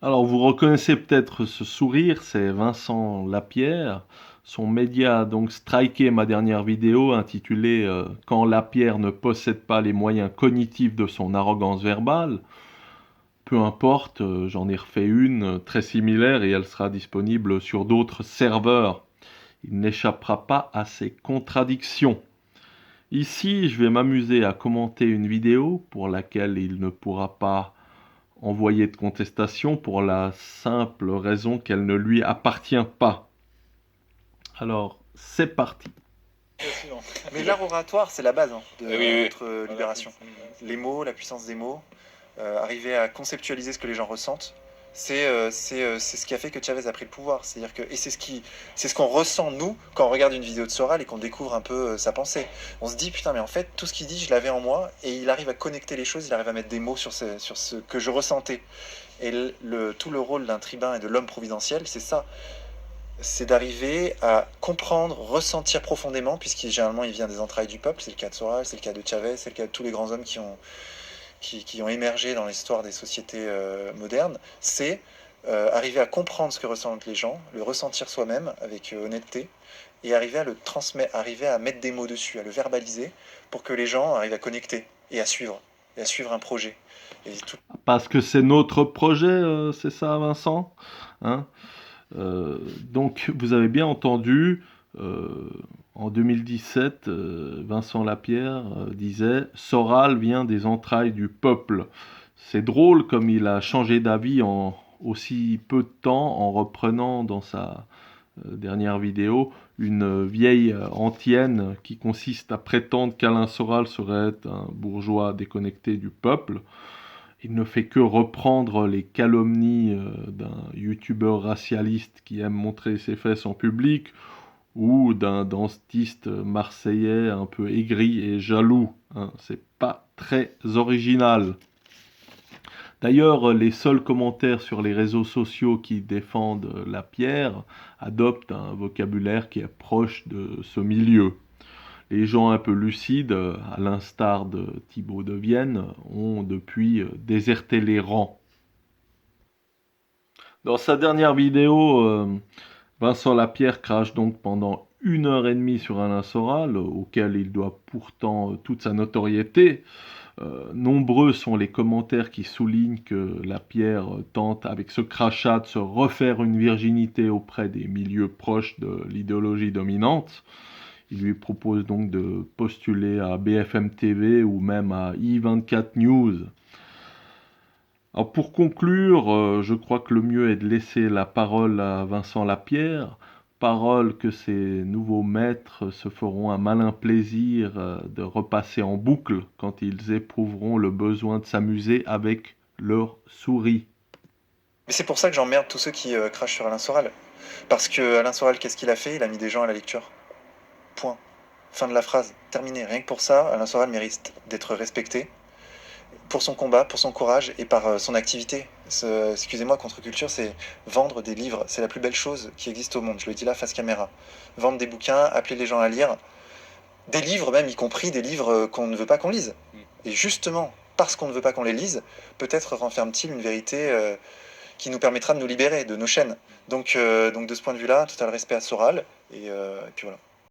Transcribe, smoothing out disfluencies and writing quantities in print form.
Alors, vous reconnaissez peut-être ce sourire, c'est Vincent Lapierre. Son média a donc striké ma dernière vidéo intitulée Quand Lapierre ne possède pas les moyens cognitifs de son arrogance verbale. Peu importe, j'en ai refait une très similaire et elle sera disponible sur d'autres serveurs. Il n'échappera pas à ses contradictions. Ici, je vais m'amuser à commenter une vidéo pour laquelle il ne pourra pas envoyer de contestation pour la simple raison qu'elle ne lui appartient pas. Alors, c'est parti. Mais l'art oratoire, c'est la base de Oui, oui. notre libération. Les mots, la puissance des mots, arriver à conceptualiser ce que les gens ressentent, c'est ce qui a fait que Chavez a pris le pouvoir. C'est-à-dire que, et c'est ce qu'on ressent, nous, quand on regarde une vidéo de Soral et qu'on découvre un peu sa pensée. On se dit, putain, mais en fait, tout ce qu'il dit, je l'avais en moi, et il arrive à connecter les choses, il arrive à mettre des mots sur ce que je ressentais. Et tout le rôle d'un tribun et de l'homme providentiel, c'est ça. C'est d'arriver à comprendre, ressentir profondément, puisqu'il généralement il vient des entrailles du peuple, c'est le cas de Soral, c'est le cas de Chavez, c'est le cas de tous les grands hommes qui ont émergé dans l'histoire des sociétés modernes, c'est arriver à comprendre ce que ressentent les gens, le ressentir soi-même avec honnêteté, et arriver à le transmettre, arriver à mettre des mots dessus, à le verbaliser, pour que les gens arrivent à connecter et à suivre un projet. Et tout... Parce que c'est notre projet, c'est ça, Vincent, hein. Donc, vous avez bien entendu, en 2017, Vincent Lapierre disait « Soral vient des entrailles du peuple ». C'est drôle comme il a changé d'avis en aussi peu de temps en reprenant dans sa dernière vidéo une vieille antienne qui consiste à prétendre qu'Alain Soral serait un bourgeois déconnecté du peuple. Il ne fait que reprendre les calomnies d'un youtubeur racialiste qui aime montrer ses fesses en public ou d'un dentiste marseillais un peu aigri et jaloux, hein. C'est pas très original. D'ailleurs, les seuls commentaires sur les réseaux sociaux qui défendent Lapierre adoptent un vocabulaire qui est proche de ce milieu. Les gens un peu lucides, à l'instar de Thibaut de Vienne, ont depuis déserté les rangs. Dans sa dernière vidéo, Vincent Lapierre crache donc pendant 1 heure et demie sur Alain Soral, auquel il doit pourtant toute sa notoriété. Nombreux sont les commentaires qui soulignent que Lapierre tente avec ce crachat de se refaire une virginité auprès des milieux proches de l'idéologie dominante. Il lui propose donc de postuler à BFM TV ou même à i24 News. Alors pour conclure, je crois que le mieux est de laisser la parole à Vincent Lapierre, parole que ses nouveaux maîtres se feront un malin plaisir de repasser en boucle quand ils éprouveront le besoin de s'amuser avec leur souris. Mais c'est pour ça que j'emmerde tous ceux qui crachent sur Alain Soral. Parce que Alain Soral, qu'est-ce qu'il a fait? Il a mis des gens à la lecture. Point. Fin de la phrase. Terminé. Rien que pour ça, Alain Soral mérite d'être respecté pour son combat, pour son courage et par son activité. Excusez-moi, contre-culture, c'est vendre des livres. C'est la plus belle chose qui existe au monde. Je le dis là, face caméra. Vendre des bouquins, appeler les gens à lire. Des livres même, y compris des livres qu'on ne veut pas qu'on lise. Et justement, parce qu'on ne veut pas qu'on les lise, peut-être renferme-t-il une vérité qui nous permettra de nous libérer de nos chaînes. Donc de ce point de vue-là, total respect à Soral. Et puis voilà.